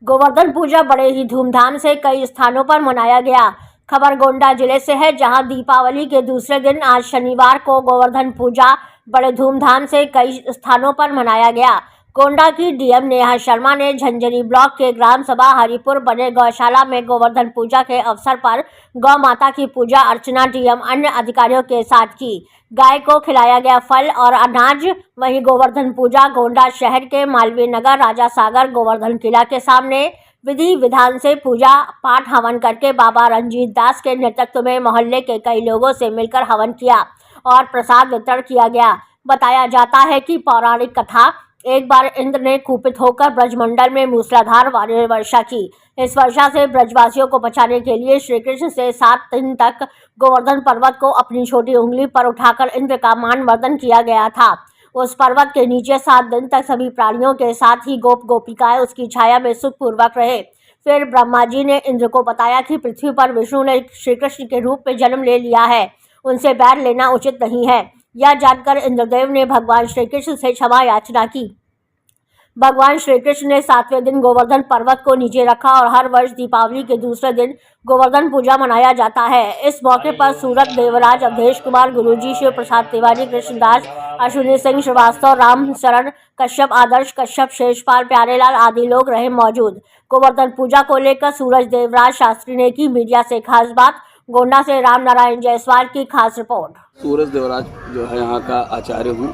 गोवर्धन पूजा बड़े ही धूमधाम से कई स्थानों पर मनाया गया। खबर गोंडा जिले से है, जहां दीपावली के दूसरे दिन आज शनिवार को गोवर्धन पूजा बड़े धूमधाम से कई स्थानों पर मनाया गया। गोंडा की डीएम नेहा शर्मा ने झंझरी ब्लॉक के ग्राम सभा हरिपुर बने गौशाला में गोवर्धन पूजा के अवसर पर गौ माता की पूजा अर्चना डीएम अन्य अधिकारियों के साथ की। गाय को खिलाया गया फल और अनाज। वहीं गोवर्धन पूजा गोंडा शहर के मालवीय नगर राजा सागर गोवर्धन किला के सामने विधि विधान से पूजा पाठ हवन करके बाबा रंजीत दास के नेतृत्व में मोहल्ले के कई लोगों से मिलकर हवन किया और प्रसाद वितरण किया गया। बताया जाता है कि पौराणिक कथा, एक बार इंद्र ने कुपित होकर ब्रजमंडल में मूसलाधार वर्षा की। इस वर्षा से ब्रजवासियों को बचाने के लिए श्री कृष्ण से 7 दिन तक गोवर्धन पर्वत को अपनी छोटी उंगली पर उठाकर इंद्र का मान वर्धन किया गया था। उस पर्वत के नीचे 7 दिन तक सभी प्राणियों के साथ ही गोप गोपिकाएं उसकी छाया में सुखपूर्वक रहे। फिर ब्रह्मा जी ने इंद्र को बताया कि पृथ्वी पर विष्णु ने श्री कृष्ण के रूप में जन्म ले लिया है, उनसे बैर लेना उचित नहीं है। यह जानकर इंद्रदेव ने भगवान श्री कृष्ण से क्षमा याचना की। भगवान श्री कृष्ण ने 7वें दिन गोवर्धन पर्वत को नीचे रखा और हर वर्ष दीपावली के दूसरे दिन गोवर्धन पूजा मनाया जाता है। इस मौके पर सूरत देवराज, अवधेश कुमार गुरुजी, शिव प्रसाद तिवारी, कृष्णदास, अश्विनी सिंह श्रीवास्तव, राम शरण कश्यप, आदर्श कश्यप, शेषपाल, प्यारेलाल आदि लोग रहे मौजूद। गोवर्धन पूजा को लेकर सूरज देवराज शास्त्री ने की मीडिया से खास बात। गोंडा से राम नारायण जायसवाल की खास रिपोर्ट। सूरज देवराज जो है यहाँ का आचार्य हूँ,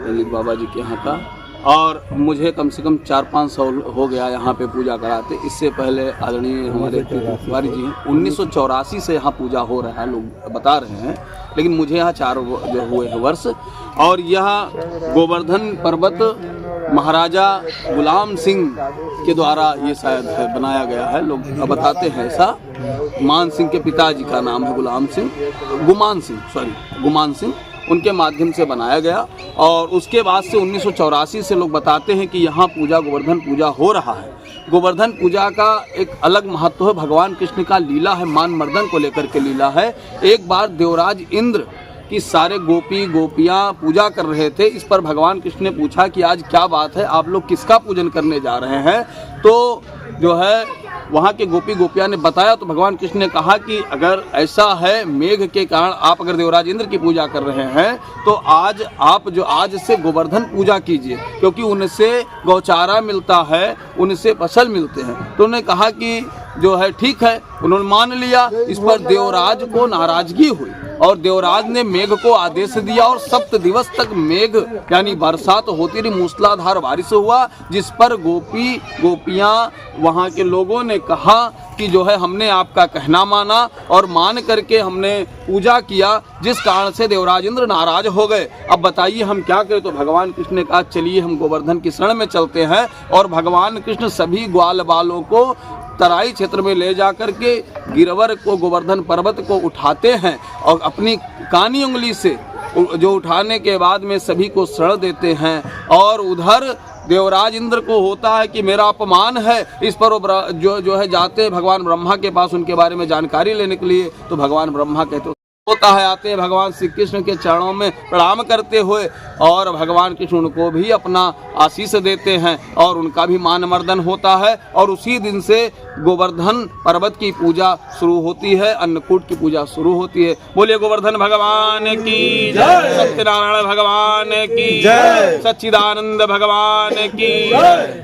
ललित बाबा जी के यहाँ का, और मुझे कम से कम 4-5 साल हो गया यहाँ पे पूजा कराते। इससे पहले आदरणीय हमारे तिवारी जी 1984 से यहाँ पूजा हो रहा है, लोग बता रहे हैं, लेकिन मुझे यहाँ 4 जो हुए हैं वर्ष। और यह गोवर्धन पर्वत महाराजा गुलाम सिंह के द्वारा ये शायद है बनाया गया है, लोग बताते हैं ऐसा। मान सिंह के पिताजी का नाम है गुलाम सिंह, गुमान सिंह, उनके माध्यम से बनाया गया। और उसके बाद से 1984 से लोग बताते हैं कि यहाँ पूजा गोवर्धन पूजा हो रहा है। गोवर्धन पूजा का एक अलग महत्व है, भगवान कृष्ण का लीला है, मान मर्दन को लेकर के लीला है। एक बार देवराज इंद्र की सारे गोपियाँ पूजा कर रहे थे। इस पर भगवान कृष्ण ने पूछा कि आज क्या बात है, आप लोग किसका पूजन करने जा रहे हैं? तो जो है वहाँ के गोपियाँ ने बताया, तो भगवान कृष्ण ने कहा कि अगर ऐसा है, मेघ के कारण आप अगर देवराज इंद्र की पूजा कर रहे हैं तो आज से गोवर्धन पूजा कीजिए, क्योंकि उनसे गौचारा मिलता है, उनसे फसल मिलते हैं। तो उन्होंने कहा कि जो है ठीक है, उन्होंने मान लिया। इस पर देवराज को नाराजगी हुई और देवराज ने मेघ को आदेश दिया और 7 दिवस तक मेघ यानी बरसात होती रही, मूसलाधार बारिश हुआ, जिस पर गोपियाँ वहाँ के लोगों ने कहा कि जो है हमने आपका कहना माना और मान करके हमने पूजा किया, जिस कारण से देवराज इंद्र नाराज हो गए। अब बताइए हम क्या करें? तो भगवान कृष्ण ने कहा चलिए हम गोवर्धन की शरण में चलते हैं। और भगवान कृष्ण सभी ग्वाल बालों को तराई क्षेत्र में ले जा करके गिरवर को गोवर्धन पर्वत को उठाते हैं और अपनी कानी उंगली से जो उठाने के बाद में सभी को शरण देते हैं। और उधर देवराज इंद्र को होता है कि मेरा अपमान है, इस पर वो जो है जाते हैं भगवान ब्रह्मा के पास उनके बारे में जानकारी लेने के लिए। तो भगवान ब्रह्मा कहते होता है, आते हैं भगवान श्री कृष्ण के चरणों में प्रणाम करते हुए और भगवान कृष्ण उनको भी अपना आशीष देते हैं और उनका भी मान मर्दन होता है। और उसी दिन से गोवर्धन पर्वत की पूजा शुरू होती है, अन्नकूट की पूजा शुरू होती है। बोलिए गोवर्धन भगवान की जय, सत्यनारायण भगवान की जय, सच्चिदानंद भगवान की जय।